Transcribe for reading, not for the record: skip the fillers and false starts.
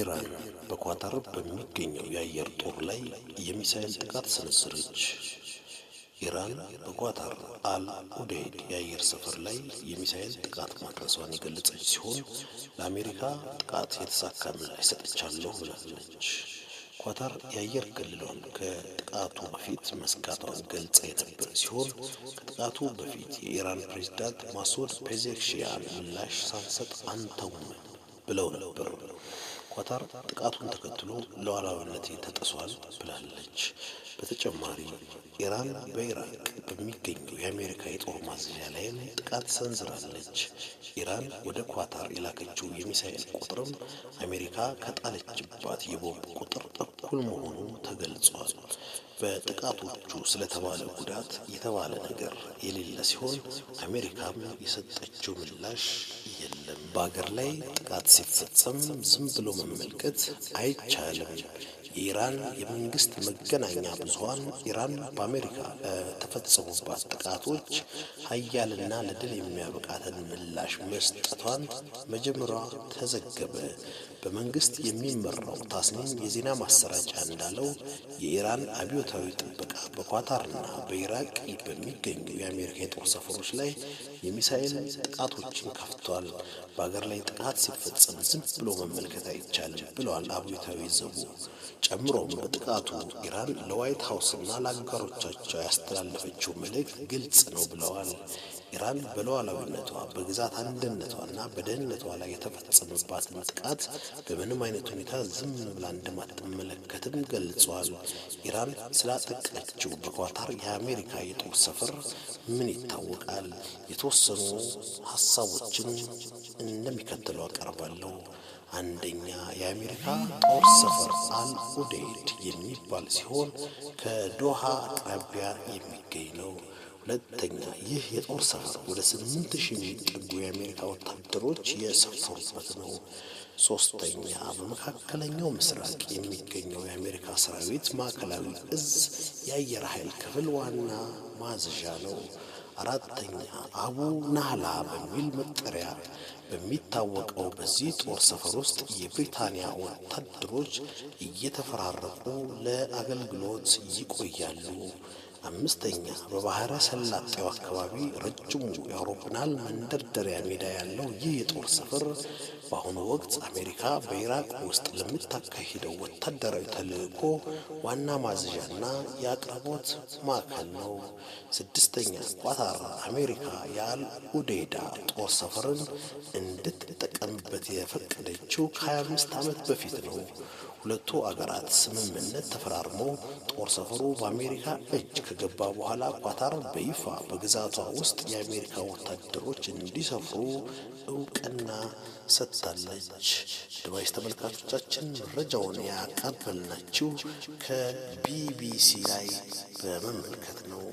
ኢራን በኳታር በሚገኘው የአየር ጦር ላይ የሚሳኤል ጥቃት ሰነዘረች። ኢራን በኳታር አል ኡደይድ የአየር ሰፈር ላይ የሚሳኤል ጥቃት ማድረሷን የገለጸች ሲሆን ለአሜሪካ ጥቃት የተሳካ ምላሽ ሰጥቻለሁ ብላለች። ኳታር የአየር ክልሏን ከጥቃቱ በፊት መስጋቷን ገልጻ የነበረ ሲሆን ከጥቃቱ በፊት የኢራን ፕሬዝዳንት ማሱድ ፔዜሽኪያን ምላሽ ሳንሰጥ አንተውም ብለው ነበር። ኳታር ጥቃቱን ተከትሎ ሉዓላዊነቴ ተጥሷል ብላለች። በተጨማሪ ኢራን በኢራቅ በሚገኘው የአሜሪካ የጦር ማዘዣ ላይም ጥቃት ሰንዝራለች። ኢራን ወደ ኳታር የላከችው የሚሳኤል ቁጥርም አሜሪካ ከጣለችባት የቦምብ ቁጥር እኩል መሆኑ ተገልጿል። በጥቃቶቹ ስለተባለ ጉዳት የተባለ ነገር የሌለ ሲሆን አሜሪካም የሰጠችው ምላሽ የለም። በአገር ላይ ጥቃት ሲፈጸም ዝም ብሎ መመልከት አይቻልም። የኢራን የመንግስት መገናኛ ብዙኃን ኢራን በአሜሪካ ለተፈጸሙባት ጥቃቶች ኃያልና ለድል የሚያበቃትን ምላሽ መስጠቷን መጀመሪያ ተዘገበ። በመንግስት የሚመራው ታስኒም የዜና ማሰራጫ እንዳለው የኢራን አብዮታዊ ጥበቃ በኳታርና በኢራቅ በሚገኙ የአሜሪካ የጦር ሰፈሮች ላይ የሚሳኤል ጥቃቶችን ከፍቷል። በአገር ላይ ጥቃት ሲፈጸም ዝም ብሎ መመልከት አይቻልም ብለዋል አብዮታዊ ዘቡ። ጨምሮም በጥቃቱ ኢራን ለዋይት ሀውስና ለአጋሮቻቸው ያስተላለፈችው መልእክት ግልጽ ነው ብለዋል። ኢራን በሉዓላዊነቷ በግዛት አንድነቷና በደህንነቷ ላይ የተፈጸመባትን ጥቃት በምንም አይነት ሁኔታ ዝም ብላ እንደማትመለከትም ገልጿል። ኢራን ስላጠቃችው በኳታር የአሜሪካ የጦር ሰፈር ምን ይታወቃል? የተወሰኑ ሀሳቦችን እንደሚከተለው አቀርባለሁ። አንደኛ፣ የአሜሪካ ጦር ሰፈር አል ኡደይድ የሚባል ሲሆን ከዶሃ አቅራቢያ የሚገኝ ነው። ሁለተኛ፣ ይህ የጦር ሰፈር ወደ 8,000 የሚጠጉ የአሜሪካ ወታደሮች የሰፈሩበት ነው። ሶስተኛ፣ በመካከለኛው ምስራቅ የሚገኘው የአሜሪካ ሰራዊት ማዕከላዊ እዝ የአየር ኃይል ክፍል ዋና ማዘዣ ነው። አራተኛ፣ አቡ ናህላ በሚል መጠሪያ በሚታወቀው በዚህ ጦር ሰፈር ውስጥ የብሪታንያ ወታደሮች እየተፈራረቁ ለአገልግሎት ይቆያሉ። አምስተኛ፣ በባህረ ሰላጤው አካባቢ ረጅሙ የአውሮፕላን መንደርደሪያ ሜዳ ያለው ይህ የጦር ሰፈር በአሁኑ ወቅት አሜሪካ በኢራቅ ውስጥ ለምታካሂደው ወታደራዊ ተልዕኮ ዋና ማዘዣና የአቅርቦት ማዕከል ነው። ስድስተኛ፣ ኳታር አሜሪካ የአል ኡደይዳ ጦር ሰፈርን እንድትጠቀምበት የፈቀደችው ከ25 ዓመት በፊት ነው። ሁለቱ አገራት ስምምነት ተፈራርሞ ጦር ሰፈሩ በአሜሪካ እጅ ከገባ በኋላ ኳታር በይፋ በግዛቷ ውስጥ የአሜሪካ ወታደሮች እንዲሰፍሩ እውቅና ሰጥታለች። አድማጭ ተመልካቾቻችን መረጃውን ያቀበልናችሁ ከቢቢሲ ላይ በመመልከት ነው።